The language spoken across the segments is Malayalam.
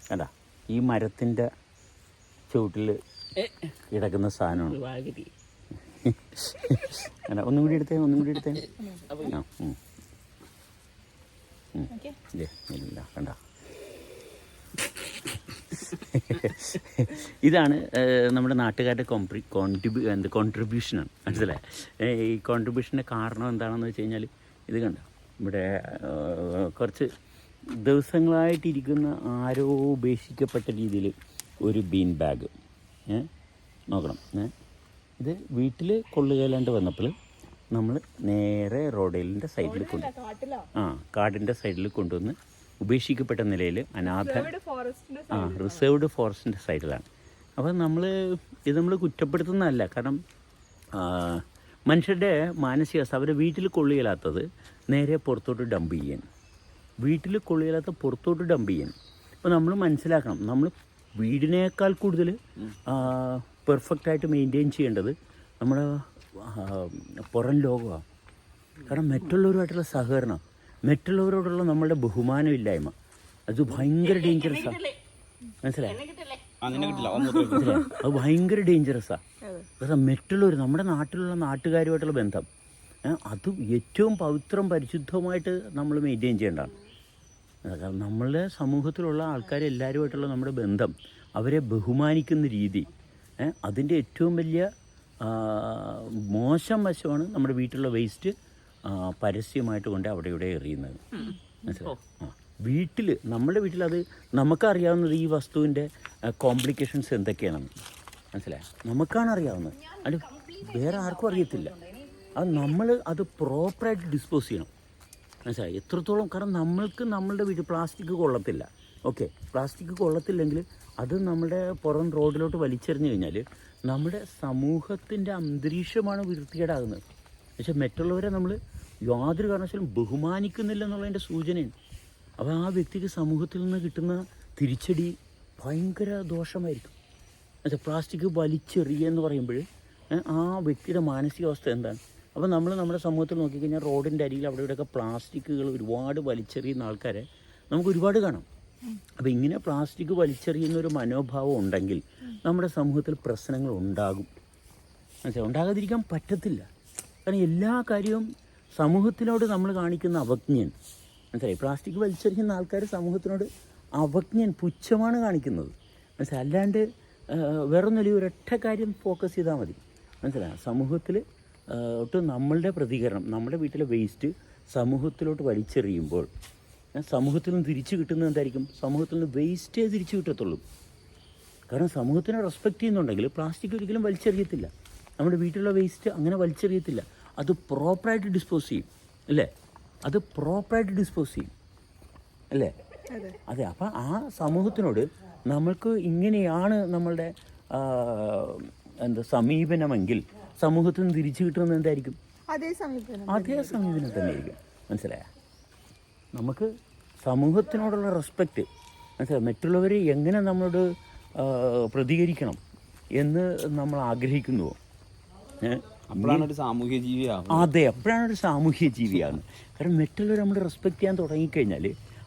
കണ്ടാ ഈ മരത്തിൻ്റെ ചുവട്ടിൽ കിടക്കുന്ന സാധനമാണ്. ഒന്നും കൂടി എടുത്തേ ഇല്ല കണ്ട. ഇതാണ് നമ്മുടെ നാട്ടുകാരുടെ കോൺട്രിബ്യൂഷനാണ്. മനസ്സിലായി? ഈ കോൺട്രിബ്യൂഷൻ്റെ കാരണം എന്താണെന്ന് വെച്ച് കഴിഞ്ഞാൽ ഇത് കണ്ട, ഇവിടെ കുറച്ച് ദിവസങ്ങളായിട്ടിരിക്കുന്ന ആരോ ഉപേക്ഷിക്കപ്പെട്ട രീതിയിൽ ഒരു ബീൻ ബാഗ് നോക്കണം. ഇത് വീട്ടിൽ കൊള്ളുകയില്ലാണ്ട് വന്നപ്പോൾ നമ്മൾ നേരെ റോഡിൻ്റെ സൈഡിൽ കാടിൻ്റെ സൈഡിൽ കൊണ്ടുവന്ന് ഉപേക്ഷിക്കപ്പെട്ട നിലയിൽ റിസർവ്ഡ് ഫോറസ്റ്റിൻ്റെ സൈഡിലാണ്. അപ്പോൾ ഇത് നമ്മൾ കുറ്റപ്പെടുത്തുന്നതല്ല. കാരണം മനുഷ്യരുടെ മാനസികാവസ്ഥ, അവരെ വീട്ടിൽ കൊള്ളുകയില്ലാത്തത് നേരെ പുറത്തോട്ട് ഡംപ് ചെയ്യാൻ, വീട്ടിൽ കൊള്ളുകയില്ലാത്ത പുറത്തോട്ട് ഡംപ് ചെയ്യാൻ. അപ്പോൾ നമ്മൾ മനസ്സിലാക്കണം, നമ്മൾ വീടിനേക്കാൾ കൂടുതൽ പെർഫെക്റ്റായിട്ട് മെയിൻറ്റെയിൻ ചെയ്യേണ്ടത് നമ്മുടെ പുറം ലോകമാണ്. കാരണം മറ്റുള്ളവരുമായിട്ടുള്ള സഹകരണം, മറ്റുള്ളവരോടുള്ള നമ്മളുടെ ബഹുമാനമില്ലായ്മ, അത് ഭയങ്കര ഡേഞ്ചറസാണ്. മനസ്സിലായി? അത് ഭയങ്കര ഡേഞ്ചറസാണ്. കാരണം മറ്റുള്ളവർ, നമ്മുടെ നാട്ടിലുള്ള നാട്ടുകാരുമായിട്ടുള്ള ബന്ധം, അത് ഏറ്റവും പവിത്രം പരിശുദ്ധമായിട്ട് നമ്മൾ മെയിൻറ്റെയിൻ ചെയ്യേണ്ടതാണ്. കാരണം നമ്മളുടെ സമൂഹത്തിലുള്ള ആൾക്കാരെല്ലാവരുമായിട്ടുള്ള നമ്മുടെ ബന്ധം, അവരെ ബഹുമാനിക്കുന്ന രീതി, അതിൻ്റെ ഏറ്റവും വലിയ മോശം വശമാണ് നമ്മുടെ വീട്ടിലുള്ള വേസ്റ്റ് പരസ്യമായിട്ട് കൊണ്ട് അവിടെ ഇവിടെ എറിയുന്നത്. മനസ്സിലായി? നമ്മുടെ വീട്ടിലത് നമുക്കറിയാവുന്നത് ഈ വസ്തുവിൻ്റെ കോംപ്ലിക്കേഷൻസ് എന്തൊക്കെയാണെന്ന്. മനസ്സിലായി? നമുക്കാണ് അറിയാവുന്നത്, അത് വേറെ ആർക്കും അറിയത്തില്ല. അത് നമ്മൾ അത് പ്രോപ്പറായിട്ട് ഡിസ്പോസ് ചെയ്യണം. മനസ്സിലായി? എത്രത്തോളം, കാരണം നമ്മളുടെ വീട്ടിൽ പ്ലാസ്റ്റിക് കൊള്ളത്തില്ല. ഓക്കെ, പ്ലാസ്റ്റിക് കൊള്ളത്തില്ലെങ്കിൽ അത് നമ്മുടെ പുറം റോഡിലോട്ട് വലിച്ചെറിഞ്ഞു കഴിഞ്ഞാൽ നമ്മുടെ സമൂഹത്തിൻ്റെ അന്തരീക്ഷമാണ് വൃത്തികേടാകുന്നത്. പക്ഷേ മറ്റുള്ളവരെ നമ്മൾ യാതൊരു കാരണവശാലും ബഹുമാനിക്കുന്നില്ല എന്നുള്ളതിൻ്റെ സൂചനയാണ്. അപ്പോൾ ആ വ്യക്തിക്ക് സമൂഹത്തിൽ നിന്ന് കിട്ടുന്ന തിരിച്ചടി ഭയങ്കര ദോഷമായിരിക്കും. എന്നുവെച്ചാൽ പ്ലാസ്റ്റിക് വലിച്ചെറിയുക എന്ന് പറയുമ്പോൾ ആ വ്യക്തിയുടെ മാനസികാവസ്ഥ എന്താണ്? അപ്പോൾ നമ്മൾ നമ്മുടെ സമൂഹത്തിൽ നോക്കിക്കഴിഞ്ഞാൽ റോഡിൻ്റെ അരികിൽ അവിടെ ഇവിടെയൊക്കെ പ്ലാസ്റ്റിക്കുകൾ ഒരുപാട് വലിച്ചെറിയുന്ന ആൾക്കാരെ നമുക്ക് ഒരുപാട് കാണാം. അപ്പോൾ ഇങ്ങനെ പ്ലാസ്റ്റിക് വലിച്ചെറിയുന്നൊരു മനോഭാവം ഉണ്ടെങ്കിൽ നമ്മുടെ സമൂഹത്തിൽ പ്രശ്നങ്ങൾ ഉണ്ടാകും. മനസ്സിലായി? ഉണ്ടാകാതിരിക്കാൻ പറ്റത്തില്ല. കാരണം എല്ലാ കാര്യവും സമൂഹത്തിനോട് നമ്മൾ കാണിക്കുന്ന അവജ്ഞൻ. മനസ്സിലായി? പ്ലാസ്റ്റിക് വലിച്ചെറിയുന്ന ആൾക്കാർ സമൂഹത്തിനോട് അവജ്ഞൻ, പുച്ഛമാണ് കാണിക്കുന്നത്. മനസ്സിലായി? അല്ലാണ്ട് വേറൊന്നുമില്ല, ഒരൊറ്റ കാര്യം ഫോക്കസ് ചെയ്താൽ മതി. മനസ്സിലായി? സമൂഹത്തിൽ നമ്മളുടെ പ്രതികരണം, നമ്മുടെ വീട്ടിലെ വേസ്റ്റ് സമൂഹത്തിലോട്ട് വലിച്ചെറിയുമ്പോൾ സമൂഹത്തിൽ നിന്ന് തിരിച്ചു കിട്ടുന്നത് എന്തായിരിക്കും? സമൂഹത്തിൽ നിന്ന് വേസ്റ്റേ തിരിച്ചു കിട്ടത്തുള്ളൂ. കാരണം സമൂഹത്തിനെ റെസ്പെക്റ്റ് ചെയ്യുന്നുണ്ടെങ്കിൽ പ്ലാസ്റ്റിക് ഒരിക്കലും വലിച്ചെറിയത്തില്ല. നമ്മുടെ വീട്ടിലുള്ള വേസ്റ്റ് അങ്ങനെ വലിച്ചെറിയത്തില്ല. അത് പ്രോപ്പറായിട്ട് ഡിസ്പോസ് ചെയ്യും. അല്ലേ? അത് പ്രോപ്പറായിട്ട് ഡിസ്പോസ് ചെയ്യും. അല്ലേ? അതെ. അപ്പം ആ സമൂഹത്തിനോട് നമ്മൾക്ക് ഇങ്ങനെയാണ് നമ്മളുടെ സമീപനമെങ്കിൽ സമൂഹത്തിൽ നിന്ന് തിരിച്ചു കിട്ടുന്നത് എന്തായിരിക്കും? അതേ സമീപനം തന്നെ ആയിരിക്കും. മനസ്സിലായ? നമുക്ക് സമൂഹത്തിനോടുള്ള റെസ്പെക്റ്റ്, മനസ്സിലായി? മറ്റുള്ളവർ എങ്ങനെ നമ്മളോട് പ്രതികരിക്കണം എന്ന് നമ്മൾ ആഗ്രഹിക്കുന്നുവോ, അപ്പോഴാണ് ഒരു സാമൂഹ്യ ജീവിയാണ്. അതെ, അപ്പോഴാണ് ഒരു സാമൂഹ്യ ജീവിയാണ്. കാരണം മറ്റുള്ളവർ നമ്മൾ റെസ്പെക്റ്റ് ചെയ്യാൻ തുടങ്ങിക്കഴിഞ്ഞാൽ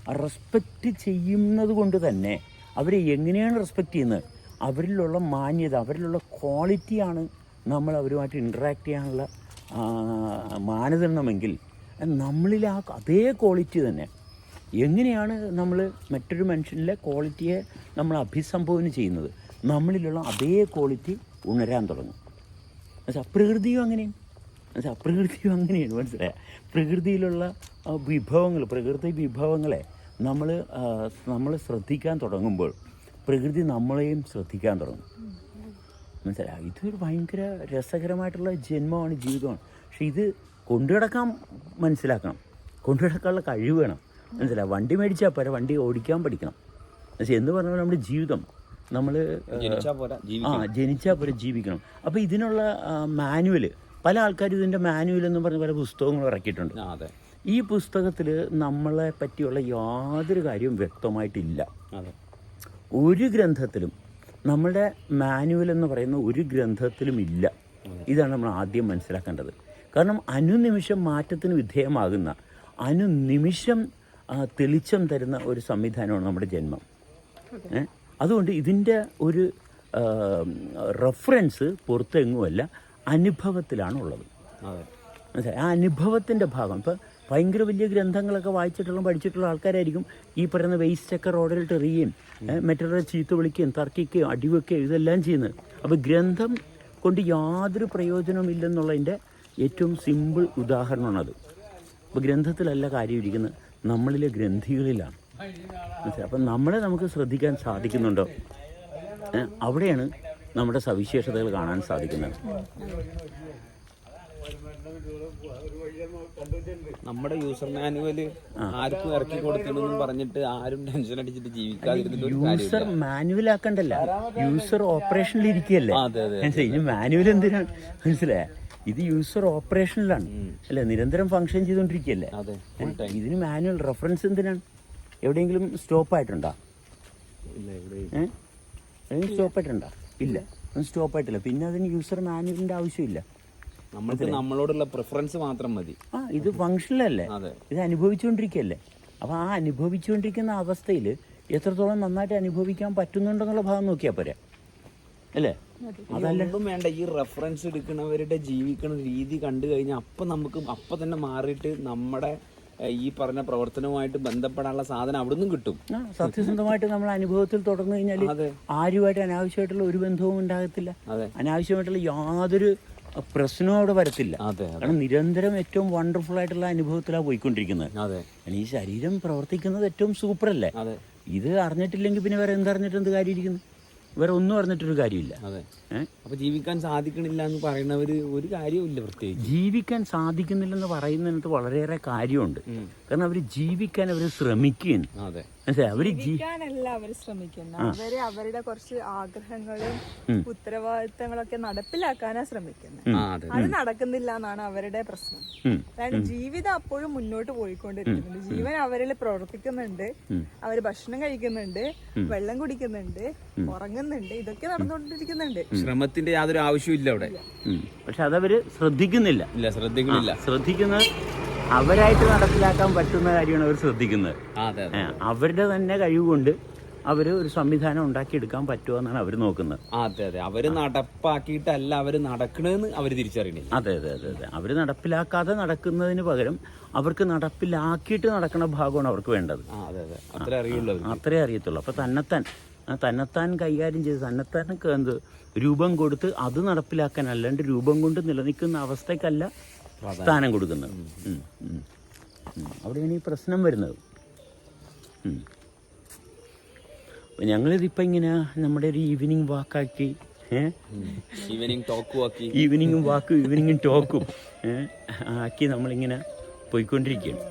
ആ റെസ്പെക്റ്റ് ചെയ്യുന്നത് കൊണ്ട് തന്നെ അവരെ എങ്ങനെയാണ് റെസ്പെക്റ്റ് ചെയ്യുന്നത്, അവരിലുള്ള മാന്യത, അവരിലുള്ള ക്വാളിറ്റിയാണ് നമ്മൾ അവരുമായിട്ട് ഇൻട്രാക്ട് ചെയ്യാനുള്ള മാനദണ്ഡമെങ്കിൽ നമ്മളിൽ ആ അതേ ക്വാളിറ്റി തന്നെ എങ്ങനെയാണ് നമ്മൾ മറ്റൊരു മനുഷ്യനിലെ ക്വാളിറ്റിയെ നമ്മൾ അഭിസംബോധന ചെയ്യുന്നത്, നമ്മളിലുള്ള അതേ ക്വാളിറ്റി ഉണരാൻ തുടങ്ങും. പ്രകൃതിയും അങ്ങനെയാണ്. പ്രകൃതിയും അങ്ങനെയാണ്. മനസ്സിലായ? പ്രകൃതിയിലുള്ള പ്രകൃതി വിഭവങ്ങളെ നമ്മൾ ശ്രദ്ധിക്കാൻ തുടങ്ങുമ്പോൾ പ്രകൃതി നമ്മളെയും ശ്രദ്ധിക്കാൻ തുടങ്ങും. മനസ്സിലായി? ഇതൊരു ഭയങ്കര രസകരമായിട്ടുള്ള ജന്മമാണ്, ജീവിതമാണ്. പക്ഷെ ഇത് കൊണ്ടുനടക്കാൻ മനസ്സിലാക്കണം, കൊണ്ടുനടക്കാനുള്ള കഴിവ് വേണം. മനസ്സിലായി? വണ്ടി മേടിച്ചാൽ പോരാ, വണ്ടി ഓടിക്കാൻ പഠിക്കണം. പക്ഷേ എന്ന് പറഞ്ഞാൽ നമ്മുടെ ജീവിതം നമ്മൾ ജനിച്ചാൽ പോരാ, ജീവിക്കണം. അപ്പോൾ ഇതിനുള്ള മാനുവൽ, പല ആൾക്കാരും ഇതിൻ്റെ മാനുവൽ എന്ന് പറഞ്ഞ് പല പുസ്തകങ്ങൾ ഇറക്കിയിട്ടുണ്ട്. ഈ പുസ്തകത്തിൽ നമ്മളെ പറ്റിയുള്ള യാതൊരു കാര്യവും വ്യക്തമായിട്ടില്ല. ഒരു ഗ്രന്ഥത്തിലും നമ്മളുടെ മാനുവൽ എന്ന് പറയുന്ന ഒരു ഗ്രന്ഥത്തിലും ഇല്ല. ഇതാണ് നമ്മൾ ആദ്യം മനസ്സിലാക്കേണ്ടത്. കാരണം അനുനിമിഷം മാറ്റത്തിന് വിധേയമാകുന്ന, അനുനിമിഷം തെളിച്ചം തരുന്ന ഒരു സംവിധാനമാണ് നമ്മുടെ ജന്മം. അതുകൊണ്ട് ഇതിൻ്റെ ഒരു റെഫറൻസ് പുറത്തെങ്ങുമല്ല, അനുഭവത്തിലാണുള്ളത്. മനസ്സിലായി? ആ അനുഭവത്തിൻ്റെ ഭാഗം. ഇപ്പോൾ ഭയങ്കര വലിയ ഗ്രന്ഥങ്ങളൊക്കെ വായിച്ചിട്ടുള്ള പഠിച്ചിട്ടുള്ള ആൾക്കാരായിരിക്കും ഈ പറയുന്ന വേസ്റ്റൊക്കെ റോഡിലിട്ട് എറിയുകയും മറ്റുള്ളവരെ ചീത്ത വിളിക്കുകയും തർക്കിക്കുകയും അടിവെക്കുകയും ഇതെല്ലാം ചെയ്യുന്നത്. അപ്പോൾ ഗ്രന്ഥം കൊണ്ട് യാതൊരു പ്രയോജനവും ഇല്ലെന്നുള്ളതിൻ്റെ ഏറ്റവും സിമ്പിൾ ഉദാഹരണമാണത്. അപ്പോൾ ഗ്രന്ഥത്തിലല്ല കാര്യം ഇരിക്കുന്നത്, നമ്മളിലെ ഗ്രന്ഥികളിലാണ്. മനസ്സിലായി? അപ്പം നമ്മളെ നമുക്ക് ശ്രദ്ധിക്കാൻ സാധിക്കുന്നുണ്ടോ? അവിടെയാണ് നമ്മുടെ സവിശേഷതകൾ കാണാൻ സാധിക്കുന്നത്. നമ്മുടെ യൂസർ മാനുവൽ ആർക്കും ഇറക്കി കൊടുക്കണമെന്നും പറഞ്ഞിട്ട് ആരും ടെൻഷൻ അടിച്ചിട്ട് ജീവിക്കാതിരുന്നിട്ട് യൂസർ മാനുവൽ ആക്കണ്ടല്ല, യൂസർ ഓപ്പറേഷനിൽ ഇരിക്കുകയല്ലേ. ഇനി മാനുവൽ എന്തിനാണ്? മനസ്സിലായ? ഇത് യൂസർ ഓപ്പറേഷനിലാണ് അല്ലേ, നിരന്തരം ഫങ്ഷൻ ചെയ്തുകൊണ്ടിരിക്കുകയല്ലേ. ഇതിന് മാനുവൽ റെഫറൻസ് എന്തിനാണ്? എവിടെയെങ്കിലും സ്റ്റോപ്പായിട്ടുണ്ടോ? എവിടെയെങ്കിലും സ്റ്റോപ്പായിട്ടുണ്ടോ? ഇല്ല, ഒന്നും സ്റ്റോപ്പായിട്ടില്ല. പിന്നെ അതിന് യൂസർ മാനുവലിൻ്റെ ആവശ്യമില്ല. നമ്മൾക്ക് നമ്മളോടുള്ള പ്രിഫറൻസ് മാത്രം മതി. ഇത് ഫങ്ഷനിലല്ലേ, ഇത് അനുഭവിച്ചുകൊണ്ടിരിക്കുകയല്ലേ. അപ്പോൾ ആ അനുഭവിച്ചുകൊണ്ടിരിക്കുന്ന അവസ്ഥയിൽ എത്രത്തോളം നന്നായിട്ട് അനുഭവിക്കാൻ പറ്റുന്നുണ്ടെന്നുള്ള ഭാഗം നോക്കിയാൽ പോരെ, അല്ലേ? അതല്ലും വേണ്ട, ഈ റെഫറൻസ് എടുക്കുന്നവരുടെ ജീവിക്കുന്ന രീതി കണ്ടു കഴിഞ്ഞാൽ അപ്പം തന്നെ മാറിയിട്ട് നമ്മുടെ ഈ പറഞ്ഞ പ്രവർത്തനവുമായിട്ട് ബന്ധപ്പെടാനുള്ള സാധനം അവിടെ നിന്നും കിട്ടും. സത്യസന്ധമായിട്ട് നമ്മൾ അനുഭവത്തിൽ തുടർന്നു കഴിഞ്ഞാൽ ആരുമായിട്ട് അനാവശ്യമായിട്ടുള്ള ഒരു ബന്ധവും ഉണ്ടാകത്തില്ല, അനാവശ്യമായിട്ടുള്ള യാതൊരു പ്രശ്നവും അവിടെ വരത്തില്ല. കാരണം നിരന്തരം ഏറ്റവും വണ്ടർഫുൾ ആയിട്ടുള്ള അനുഭവത്തിലാണ് പോയിക്കൊണ്ടിരിക്കുന്നത്. ഈ ശരീരം പ്രവർത്തിക്കുന്നത് ഏറ്റവും സൂപ്പറല്ലേ. ഇത് അറിഞ്ഞിട്ടില്ലെങ്കിൽ പിന്നെ വേറെ എന്തറിഞ്ഞിട്ട് എന്ത് കാര്യം ഇരിക്കുന്നു? വേറെ ഒന്നും അറിഞ്ഞിട്ടൊരു കാര്യമില്ല. അപ്പൊ ജീവിക്കാൻ സാധിക്കണില്ല എന്ന് പറയുന്നവര് ഒരു കാര്യമില്ല. പ്രത്യേകിച്ച് ജീവിക്കാൻ സാധിക്കുന്നില്ലെന്ന് പറയുന്നതിനകത്ത് വളരെയേറെ കാര്യമുണ്ട്. കാരണം അവര് ജീവിക്കാൻ അവർ ശ്രമിക്കുകയാണ്. ജീവിക്കാനല്ല അവർ ശ്രമിക്കുന്നത്, അവരുടെ കുറച്ച് ആഗ്രഹങ്ങളും ഉത്തരവാദിത്തങ്ങളൊക്കെ നടപ്പിലാക്കാനാ ശ്രമിക്കുന്നത്. അത് നടക്കുന്നില്ല എന്നാണ് അവരുടെ പ്രശ്നം. അതായത് ജീവിതം അപ്പോഴും മുന്നോട്ട് പോയിക്കൊണ്ടിരിക്കുന്നുണ്ട്. ജീവൻ അവരിൽ പ്രവർത്തിക്കുന്നുണ്ട്, അവർ ഭക്ഷണം കഴിക്കുന്നുണ്ട്, വെള്ളം കുടിക്കുന്നുണ്ട്, ഉറങ്ങുന്നുണ്ട്, ഇതൊക്കെ നടന്നുകൊണ്ടിരിക്കുന്നുണ്ട്. ശ്രമത്തിന്റെ യാതൊരു ആവശ്യമില്ല അവിടെ. പക്ഷെ അതവര് ശ്രദ്ധിക്കുന്നില്ല. ശ്രദ്ധിക്കുന്നത് അവരായിട്ട് നടപ്പിലാക്കാൻ പറ്റുന്ന കാര്യമാണ് അവർ ശ്രദ്ധിക്കുന്നത്. അവരുടെ തന്നെ കഴിവുകൊണ്ട് അവര് ഒരു സംവിധാനം ഉണ്ടാക്കിയെടുക്കാൻ പറ്റുമോ എന്നാണ് അവർ നോക്കുന്നത്. അവര് നടപ്പാക്കിയിട്ടല്ല അവര് നടക്കണെന്ന് അവര് തിരിച്ചറിയണില്ല. അതെ. അവര് നടപ്പിലാക്കാതെ നടക്കുന്നതിന് പകരം അവർക്ക് നടപ്പിലാക്കിയിട്ട് നടക്കുന്ന ഭാഗമാണ് അവർക്ക് വേണ്ടത്. അത്രേ അറിയത്തുള്ളൂ. അപ്പൊ തന്നെത്താൻ കൈകാര്യം ചെയ്ത് തന്നെത്താനൊക്കെ രൂപം കൊടുത്ത് അത് നടപ്പിലാക്കാൻ, അല്ലാണ്ട് രൂപം കൊണ്ട് നിലനിൽക്കുന്ന അവസ്ഥയ്ക്കല്ല സ്ഥാനം കൊടുക്കുന്നത്. അവിടെയാണ് ഈ പ്രശ്നം വരുന്നത്. ഞങ്ങളിതിപ്പോൾ ഇങ്ങനെ നമ്മുടെ ഒരു ഈവനിങ് വാക്കാക്കി, ഈവനിങ്ങും വാക്കും ഈവനിങ്ങും ടോക്കും ആക്കി നമ്മളിങ്ങനെ പോയിക്കൊണ്ടിരിക്കുകയാണ്.